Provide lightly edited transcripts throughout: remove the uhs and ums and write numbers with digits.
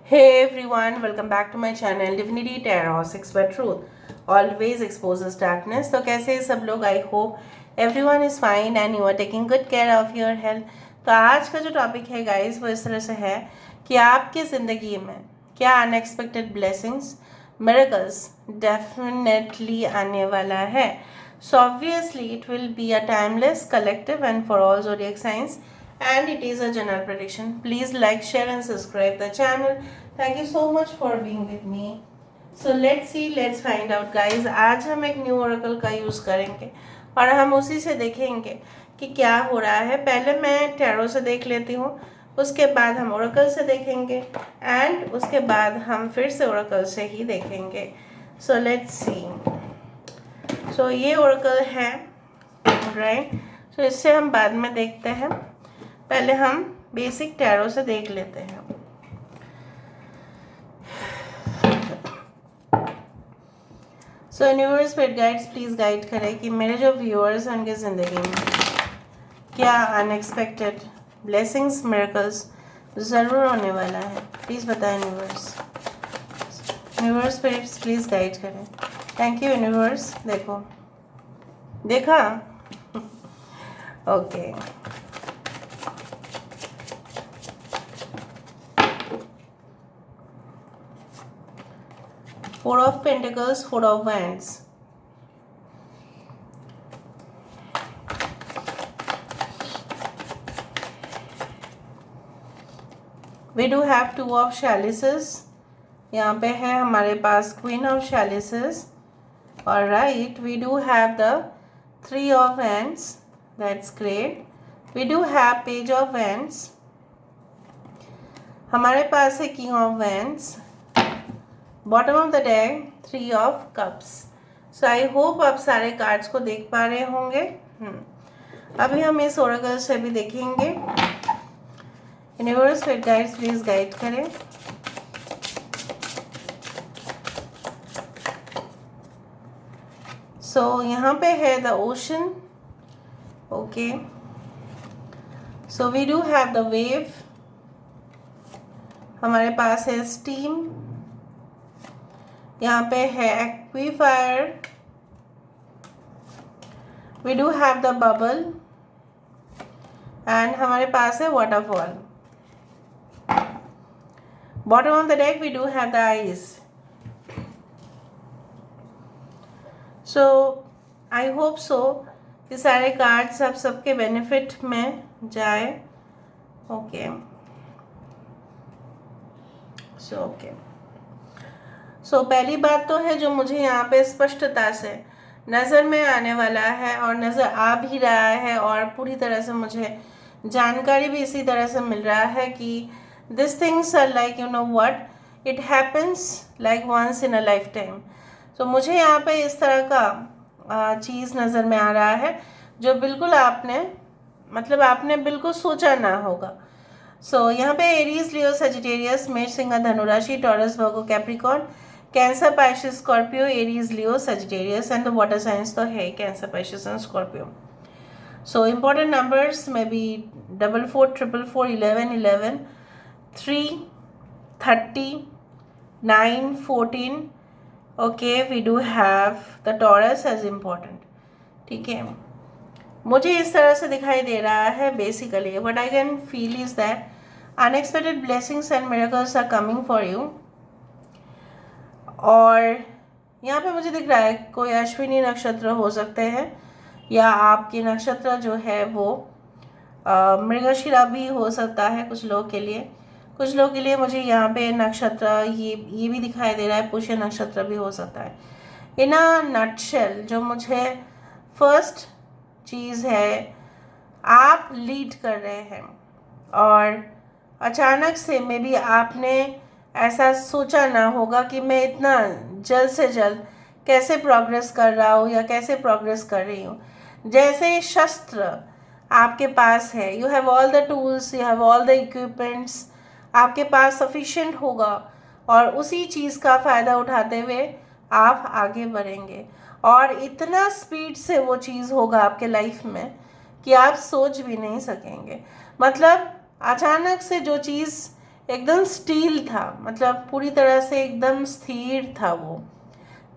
Hey everyone, welcome back to my channel Divinity Tarot 6 by Truth always exposes darkness. तो कैसे हैं सब लोग? I hope everyone is fine and you are taking good care of your health. तो आज का जो topic है गाइस वो इस तरह से है कि आपकी ज़िंदगी में क्या अनएक्सपेक्टेड ब्लेसिंग्स मिरेकल्स डेफिनेटली आने वाला है। So obviously it will be a timeless collective and for all zodiac signs and it is a general prediction. Please like, share and subscribe the channel. Thank you so much for being with me. So let's find out guys. आज हम एक new Oracle का use करेंगे और हम उसी से देखेंगे कि क्या हो रहा है। पहले मैं टैरो से देख लेती हूँ, उसके बाद हम ओरेकल से देखेंगे एंड उसके बाद हम फिर से ओरेकल से ही देखेंगे। So let's see. सो ये ओरेकल है, राइट। सो इससे हम बाद में देखते हैं, पहले हम बेसिक टैरो से देख लेते हैं। सो universe spirit guides please guide करें कि मेरे जो व्यूअर्स हैं उनकी ज़िंदगी में क्या अनएक्सपेक्टेड ब्लेसिंग्स मिरेकल्स ज़रूर होने वाला है। प्लीज़ बताएं universe. Universe spirits please guide करें। Thank you universe. देखा okay. Four of Pentacles, Four of Wands. We do have Two of Chalices. यहाँ पे है हमारे पास Queen of Chalices. Alright, we do have the Three of Wands. That's great. We do have Page of Wands. हमारे पास है King of Wands. Bottom of the deck three of cups. So I hope आप सारे cards को देख पा रहे होंगे। अभी हम इस ओरेकल से भी देखेंगे। Universe spirit guides please guide करें। सो यहाँ पे है the ocean. Okay, so we do have the wave. हमारे पास है स्टीम। यहाँ पे है aquifer. We do have the bubble and हमारे पास है waterfall. Bottom of the deck we do have the ice. So I hope so कि सारे कार्ड्स आप सबके बेनिफिट में जाए। ओके सो पहली बात तो है जो मुझे यहाँ पे स्पष्टता से नज़र में आने वाला है और नज़र आ भी रहा है और पूरी तरह से मुझे जानकारी भी इसी तरह से मिल रहा है कि this things are like you know what it happens like once in a lifetime. So मुझे यहाँ पे इस तरह का चीज़ नज़र में आ रहा है जो बिल्कुल आपने बिल्कुल सोचा ना होगा। सो यहाँ पे एरीज, लियो, सजिटेरियस, मेष, सिंह, धनुराशि, Taurus, Virgo, Capricorn, Cancer, Pisces, Scorpio, Aries, Leo, Sagittarius and the water signs तो है Cancer, Pisces and Scorpio. So important numbers में बी 44, 444, 11, 11, 3, 30, 9, 14. Okay, we do have the Taurus as important. ठीक है, मुझे इस तरह से दिखाई दे रहा है। Basically what I can feel is that unexpected blessings and miracles are coming for you. और यहाँ पे मुझे दिख रहा है कोई अश्विनी नक्षत्र हो सकते हैं या आपके नक्षत्र जो है वो मृगशिरा भी हो सकता है कुछ लोगों के लिए। कुछ लोगों के लिए मुझे यहाँ पे नक्षत्र ये भी दिखाई दे रहा है, पुष्य नक्षत्र भी हो सकता है। इन अ नटशेल जो मुझे फर्स्ट चीज़ है, आप लीड कर रहे हैं और अचानक से मे बी आपने ऐसा सोचा ना होगा कि मैं इतना जल्द से जल्द कैसे प्रोग्रेस कर रहा हूँ या कैसे प्रोग्रेस कर रही हूँ। जैसे शस्त्र आपके पास है, you have all the tools, you have all the equipments, आपके पास सफिशिएंट होगा और उसी चीज़ का फ़ायदा उठाते हुए आप आगे बढ़ेंगे और इतना स्पीड से वो चीज़ होगा आपके लाइफ में कि आप सोच भी नहीं सकेंगे। मतलब अचानक से जो चीज़ एकदम स्टील था, मतलब पूरी तरह से एकदम स्थिर था, वो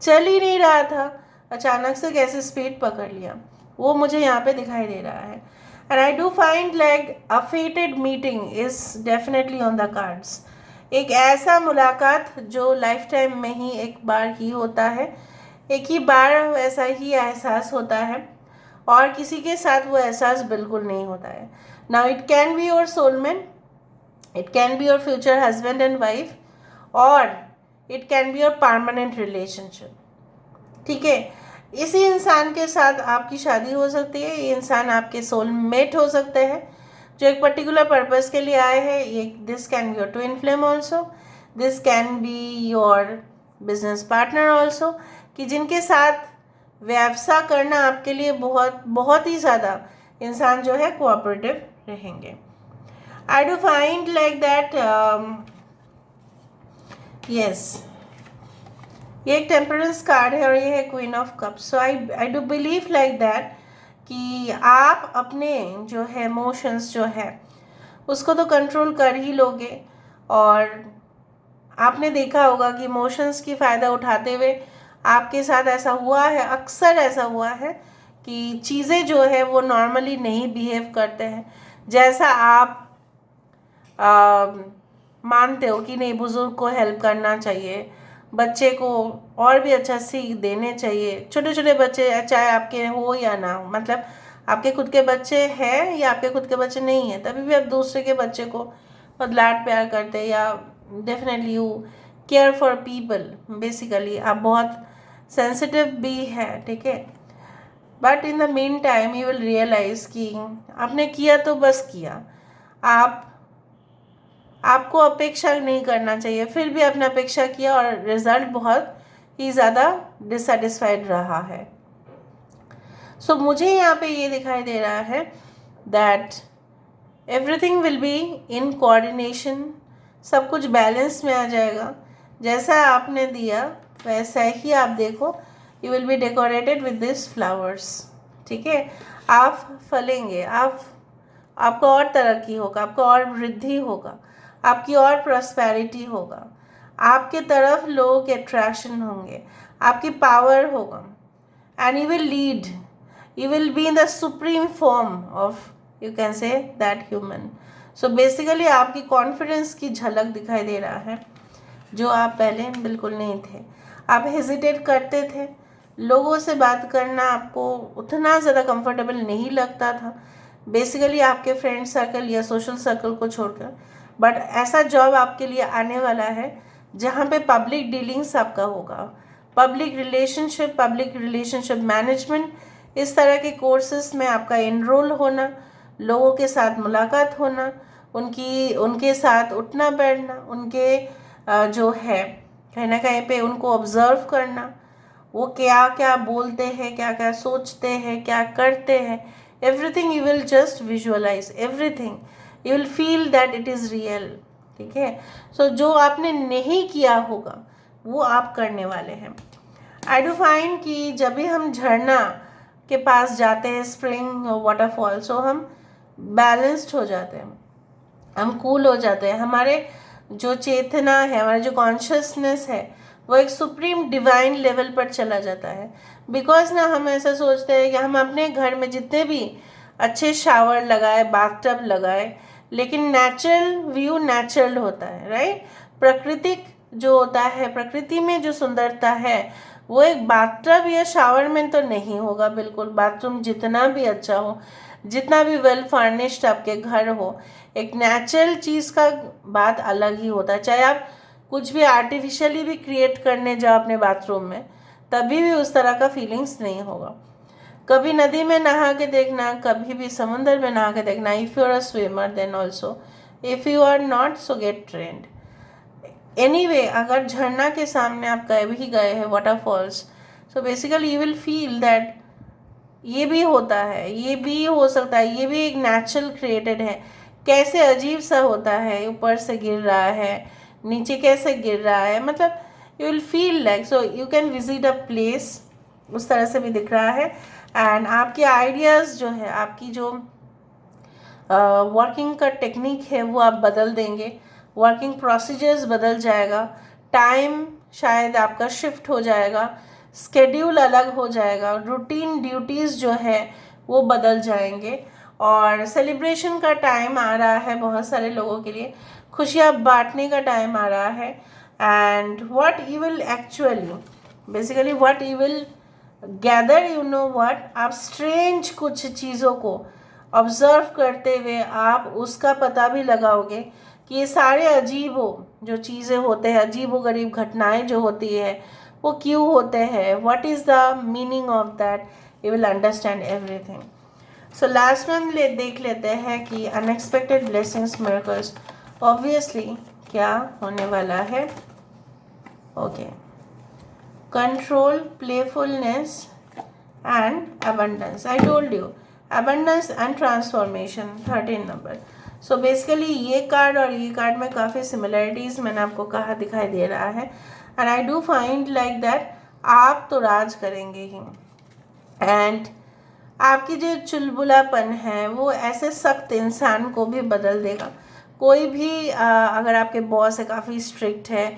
चल ही नहीं रहा था, अचानक से कैसे स्पीड पकड़ लिया, वो मुझे यहाँ पे दिखाई दे रहा है। And I do find like a फेटेड meeting is definitely on the cards. एक ऐसा मुलाकात जो लाइफ टाइम में ही एक बार ही होता है, एक ही बार ऐसा ही एहसास होता है, और किसी के साथ वो एहसास बिल्कुल नहीं होता है। Now it can be your soulmate, it can be your future husband and wife, और it can be your permanent relationship. ठीक है, इसी इंसान के साथ आपकी शादी हो सकती है, ये इंसान आपके सोलमेट हो सकते हैं जो एक पर्टिकुलर पर्पस के लिए आए हैं। ये this can be your twin flame also, this can be your business partner also, कि जिनके साथ व्यवसाय करना आपके लिए बहुत बहुत ही ज़्यादा इंसान जो है कोऑपरेटिव रहेंगे। I do find like that yes, ये एक टेम्परेंस कार्ड है और ये है queen of cups. So I do believe like that कि आप अपने जो है इमोशंस जो है उसको तो कंट्रोल कर ही लोगे, और आपने देखा होगा कि इमोशंस की फ़ायदा उठाते हुए आपके साथ ऐसा हुआ है, अक्सर ऐसा हुआ है कि चीज़ें जो है वो नॉर्मली नहीं बिहेव करते हैं जैसा आप मानते हो कि नहीं, बुज़ुर्ग को हेल्प करना चाहिए, बच्चे को और भी अच्छा सीख देने चाहिए। छोटे छोटे बच्चे चाहे आपके हो या ना हो, मतलब आपके खुद के बच्चे हैं या आपके खुद के बच्चे नहीं हैं, तभी भी आप दूसरे के बच्चे को बहुत लाड प्यार करते हैं, या definitely you care for people. Basically आप बहुत सेंसिटिव भी है, ठीक है। But in the meantime you will realise कि आपने किया तो बस किया, आपको अपेक्षा नहीं करना चाहिए, फिर भी आपने अपेक्षा किया और रिजल्ट बहुत ही ज़्यादा डिससेटिस्फाइड रहा है। सो मुझे यहाँ पे ये दिखाई दे रहा है that everything will be in coordination, सब कुछ बैलेंस में आ जाएगा। जैसा आपने दिया वैसा ही आप देखो, you will be decorated with this flowers, ठीक है। आप फलेंगे, आपको और तरक्की होगा, आपको और वृद्धि होगा, आपकी और प्रॉस्पेरिटी होगा, आपके तरफ लोगों के अट्रैक्शन होंगे, आपकी पावर होगा, and you will lead, you will be in the supreme form of, you can say that, human. So basically आपकी कॉन्फिडेंस की झलक दिखाई दे रहा है जो आप पहले बिल्कुल नहीं थे। आप हेजिटेट करते थे, लोगों से बात करना आपको उतना ज़्यादा कंफर्टेबल नहीं लगता था, बेसिकली आपके फ्रेंड सर्कल या सोशल सर्कल को छोड़कर। बट ऐसा जॉब आपके लिए आने वाला है जहाँ पे पब्लिक डीलिंग्स आपका होगा, पब्लिक रिलेशनशिप मैनेजमेंट, इस तरह के कोर्सेस में आपका एनरोल होना, लोगों के साथ मुलाकात होना, उनके साथ उठना बैठना, उनके जो है कहीं ना कहीं पे उनको ऑब्जर्व करना, वो क्या क्या बोलते हैं, क्या क्या सोचते हैं, क्या करते हैं, everything you will just visualise, everything you will feel that it is real, ठीक है। सो जो आपने नहीं किया होगा वो आप करने वाले हैं। आई डू फाइंड कि जब भी हम झरना के पास जाते हैं, स्प्रिंग वाटरफॉल, सो हम बैलेंस्ड हो जाते हैं, हम कूल हो जाते हैं, हमारे जो चेतना है, हमारा जो कॉन्शियसनेस है वो एक सुप्रीम डिवाइन लेवल पर चला जाता है। बिकॉज ना हम ऐसा सोचते हैं कि हम अपने घर में जितने भी अच्छे शावर लगाए, बाथटब लगाए, लेकिन नेचुरल व्यू नेचुरल होता है, राइट। प्राकृतिक जो होता है, प्रकृति में जो सुंदरता है वो एक बाथटब या शावर में तो नहीं होगा बिल्कुल। बाथरूम जितना भी अच्छा हो, जितना भी वेल फर्निश्ड आपके घर हो, एक नेचुरल चीज़ का बात अलग ही होता है। चाहे आप कुछ भी आर्टिफिशियली भी क्रिएट करने जाओ अपने बाथरूम में, तभी भी उस तरह का फीलिंग्स नहीं होगा। कभी नदी में नहा के देखना, कभी भी समुंदर में नहा के देखना, if you are a swimmer then also, if you are not so get trained. Anyway, अगर झरना के सामने आप गए भी गए हैं, waterfalls, so basically you will feel that ये भी होता है, ये भी हो सकता है, ये भी एक नेचुरल क्रिएटेड है। कैसे अजीब सा होता है, ऊपर से गिर रहा है, नीचे कैसे गिर रहा है, मतलब you will feel like, so you can visit a place, उस तरह से भी दिख रहा है। एंड आपके आइडियाज़ जो है, आपकी जो वर्किंग का टेक्निक है वो आप बदल देंगे, वर्किंग प्रोसीजर्स बदल जाएगा, टाइम शायद आपका शिफ्ट हो जाएगा, स्केड्यूल अलग हो जाएगा, रूटीन ड्यूटीज़ जो है वो बदल जाएंगे। और सेलिब्रेशन का टाइम आ रहा है बहुत सारे लोगों के लिए, खुशियाँ बांटने का टाइम आ रहा है। And what you will actually basically what you will gather, you know what, आप स्ट्रेंज कुछ चीज़ों को ऑब्जर्व करते हुए आप उसका पता भी लगाओगे कि ये सारे अजीब हो जो चीज़ें होते हैं, अजीब व गरीब घटनाएं जो होती है वो क्यों होते हैं, what is the meaning of that, you will understand everything. So last में हम देख लेते हैं कि अनएक्सपेक्टेड ब्लेसिंग्स मिरेकल्स ऑब्वियसली क्या होने वाला है। Okay, control, playfulness and abundance. I told you abundance and transformation, 13 number. So basically ये कार्ड और ये कार्ड में काफ़ी सिमिलरिटीज़ मैंने आपको कहा दिखाई दे रहा है। And I do find like that आप तो राज करेंगे ही, एंड आपकी जो चुलबुलापन है वो ऐसे सख्त इंसान को भी बदल देगा। कोई भी अगर आपके बॉस है, काफ़ी स्ट्रिक्ट है,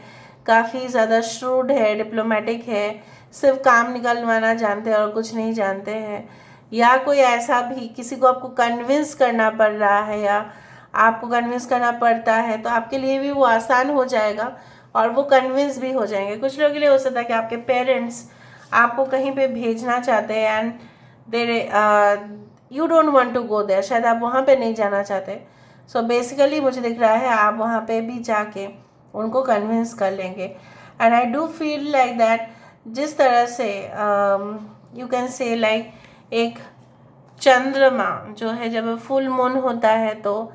काफ़ी ज़्यादा श्रूड है, डिप्लोमेटिक है, सिर्फ काम निकलवाना जानते हैं और कुछ नहीं जानते हैं, या कोई ऐसा भी किसी को आपको कन्विंस करना पड़ रहा है या आपको कन्विंस करना पड़ता है, तो आपके लिए भी वो आसान हो जाएगा और वो कन्विंस भी हो जाएंगे। कुछ लोगों के लिए हो सकता है कि आपके पेरेंट्स आपको कहीं पे भेजना चाहते हैं and there you don't want to go there, शायद आप वहाँ पे नहीं जाना चाहते। सो बेसिकली मुझे दिख रहा है आप वहाँ पे भी जाके उनको कन्विंस कर लेंगे। And I do feel like that जिस तरह से यू कैन से लाइक एक चंद्रमा जो है जब फुल मून होता है तो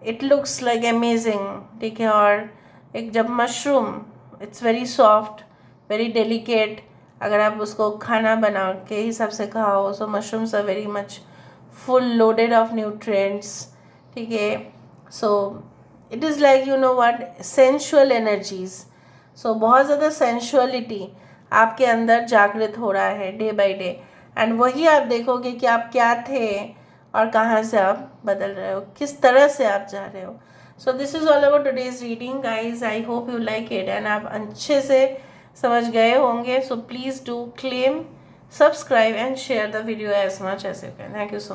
इट लुक्स लाइक अमेजिंग, ठीक है, और एक जब mushroom it's very soft, very delicate, अगर आप उसको खाना बना के हिसाब से खाओ, so mushrooms are very much full loaded of nutrients, ठीक है। So it is like you know what, sensual energies. So बहुत ज़्यादा सेंशुअलिटी आपके अंदर जागृत हो रहा है डे बाय डे, एंड वही आप देखोगे कि आप क्या थे और कहाँ से आप बदल रहे हो, किस तरह से आप जा रहे हो। So this is all about today's reading guys, I hope you like it and आप अच्छे से समझ गए होंगे। So please do claim, subscribe and share the video as much as you can. Thank you so much.